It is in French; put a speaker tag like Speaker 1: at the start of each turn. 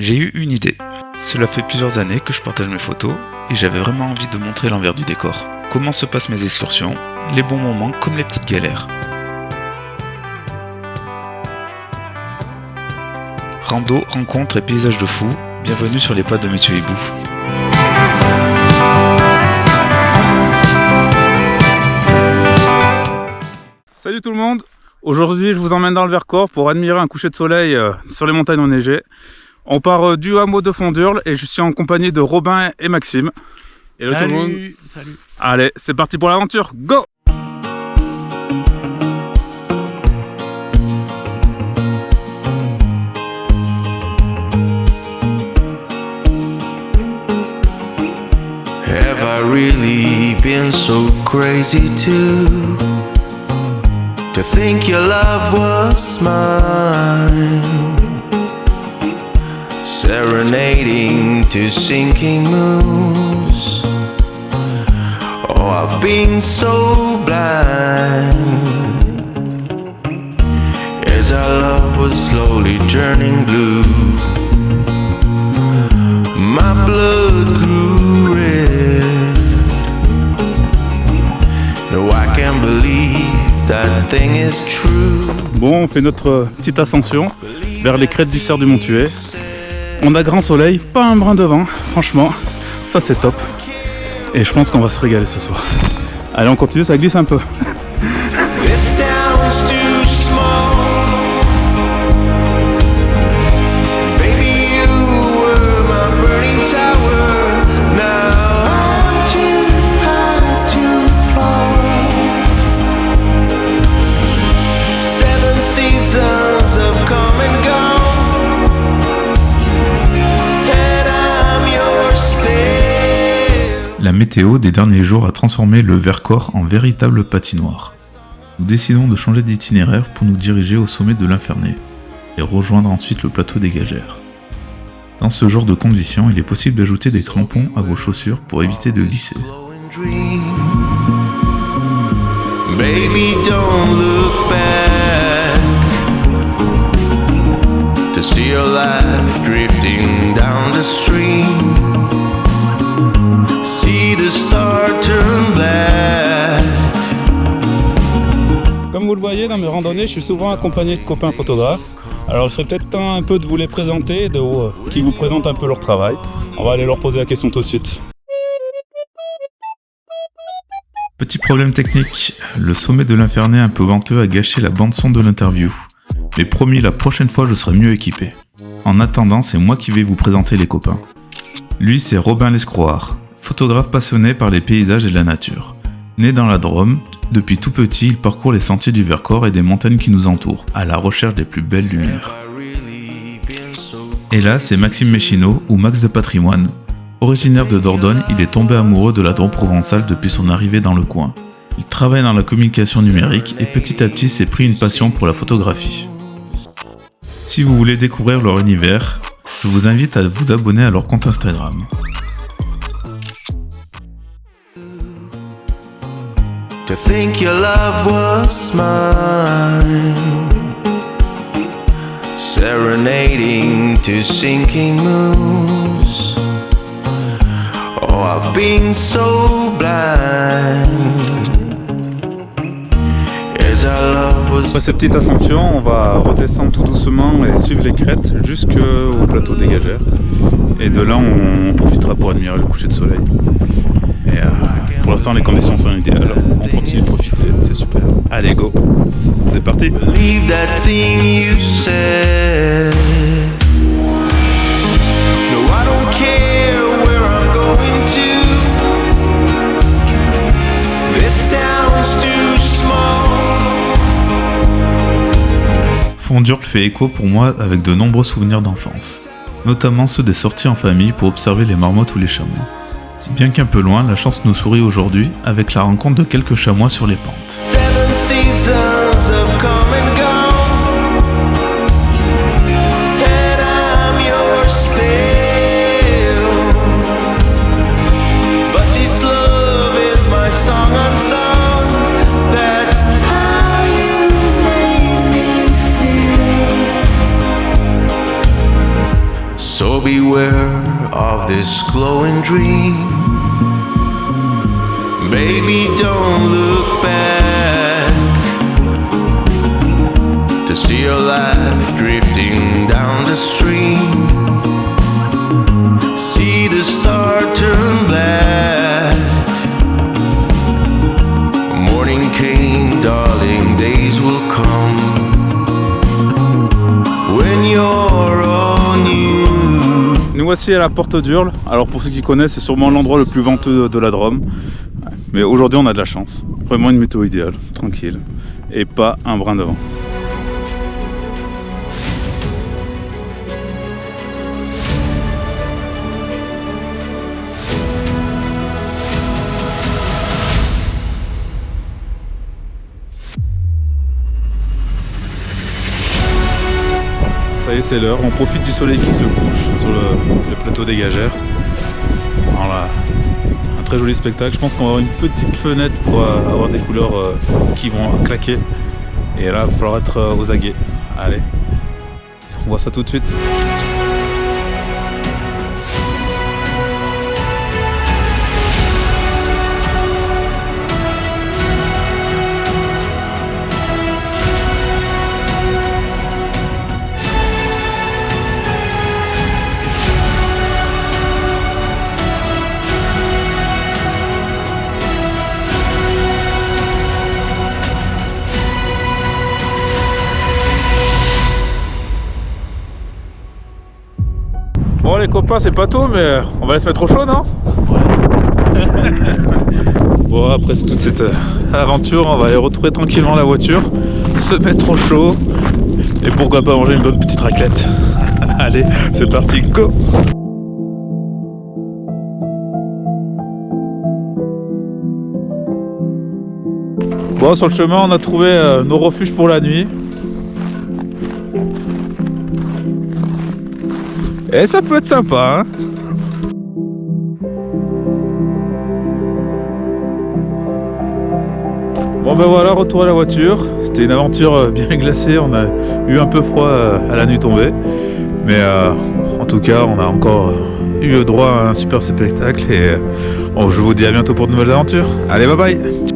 Speaker 1: J'ai eu une idée. Cela fait plusieurs années que je partage mes photos et j'avais vraiment envie de montrer l'envers du décor. Comment se passent mes excursions, les bons moments comme les petites galères. Rando, rencontres et paysages de fou, bienvenue sur les pas de Mathieu Hibou.
Speaker 2: Salut tout le monde, aujourd'hui je vous emmène dans le Vercors pour admirer un coucher de soleil sur les montagnes enneigées. On part du hameau de Fondurle et je suis en compagnie de Robin et Maxime.
Speaker 3: Hello tout le monde. Salut.
Speaker 2: Allez, c'est parti pour l'aventure, go!
Speaker 4: Have I really been so crazy to think your love was mine? Serenading to sinking moons. Oh, I've been so blind as our love was slowly turning blue. My blood grew red. No, I can't believe that thing is true.
Speaker 2: Bon, on fait notre petite ascension vers les crêtes du Cerf du Mont-Thuet. On a grand soleil, pas un brin de vent, franchement, ça c'est top. Et je pense qu'on va se régaler ce soir. Allez, on continue, ça glisse un peu.
Speaker 1: La météo des derniers jours a transformé le Vercors en véritable patinoire. Nous décidons de changer d'itinéraire pour nous diriger au sommet de l'Infernet et rejoindre ensuite le plateau des Gagères. Dans ce genre de conditions, il est possible d'ajouter des crampons à vos chaussures pour éviter de glisser.
Speaker 4: Baby, don't look back to see your life drifting down the stream. See the star turn black.
Speaker 2: Comme vous le voyez dans mes randonnées, je suis souvent accompagné de copains photographes. Alors il serait peut-être temps un peu de vous les présenter, qui vous présentent un peu leur travail. On va aller leur poser la question tout de suite.
Speaker 1: Petit problème technique, le sommet de l'Infernet un peu venteux a gâché la bande-son de l'interview. Mais promis, la prochaine fois je serai mieux équipé. En attendant, c'est moi qui vais vous présenter les copains. Lui, c'est Robin Lescroart, photographe passionné par les paysages et la nature. Né dans la Drôme, depuis tout petit, il parcourt les sentiers du Vercors et des montagnes qui nous entourent, à la recherche des plus belles lumières. Et là, c'est Maxime Méchineau, ou Max de Patrimoine. Originaire de Dordogne, il est tombé amoureux de la Drôme provençale depuis son arrivée dans le coin. Il travaille dans la communication numérique et petit à petit s'est pris une passion pour la photographie. Si vous voulez découvrir leur univers, je vous invite à vous abonner à leur compte Instagram.
Speaker 4: To think your love was mine. Serenading to sinking moons. Oh, I've been so blind. As our love was.
Speaker 2: Après cette petite ascension, on va redescendre tout doucement et suivre les crêtes jusqu'au plateau des Gagères. Et de là, on profitera pour admirer le coucher de soleil. Et pour l'instant, les conditions sont idéales. On continue de profiter, c'est super. Allez, go, c'est parti.
Speaker 4: Believe that thing you said. No, I don't care where I'm going to. This town's too small.
Speaker 1: Fondurle fait écho pour moi avec de nombreux souvenirs d'enfance, notamment ceux des sorties en famille pour observer les marmottes ou les chamois. Bien qu'un peu loin, la chance nous sourit aujourd'hui avec la rencontre de quelques chamois sur les pentes.
Speaker 4: Seven seasons have come and gone, and I'm yours still. But this love is my song unsung. That's how you make me feel. So beware of this glowing dream. Baby, don't look back to see your life drifting down the stream. See the star turn black. Morning came, darling, days will come when you're all new.
Speaker 2: Nous voici à la Porte d'Urle. Alors pour ceux qui connaissent, c'est sûrement l'endroit le plus venteux de la Drôme. Mais aujourd'hui on a de la chance. Vraiment une météo idéale, tranquille. Et pas un brin de vent. Ça y est, c'est l'heure. On profite du soleil qui se couche sur le plateau des Gagères. Voilà. Un très joli spectacle. Je pense qu'on va avoir une petite fenêtre pour avoir des couleurs qui vont claquer. Et là, il va falloir être aux aguets. Allez, on voit ça tout de suite. Bon les copains, c'est pas tôt, mais on va aller se mettre au chaud, non? Bon, après toute cette aventure, on va aller retrouver tranquillement la voiture, se mettre au chaud, et pourquoi pas manger une bonne petite raclette. Allez, c'est parti, go! Bon, sur le chemin, on a trouvé nos refuges pour la nuit. Et ça peut être sympa, hein. Bon ben voilà, retour à la voiture. C'était une aventure bien glacée, on a eu un peu froid à la nuit tombée. Mais en tout cas, on a encore eu droit à un super spectacle. Et je vous dis à bientôt pour de nouvelles aventures. Allez, bye bye!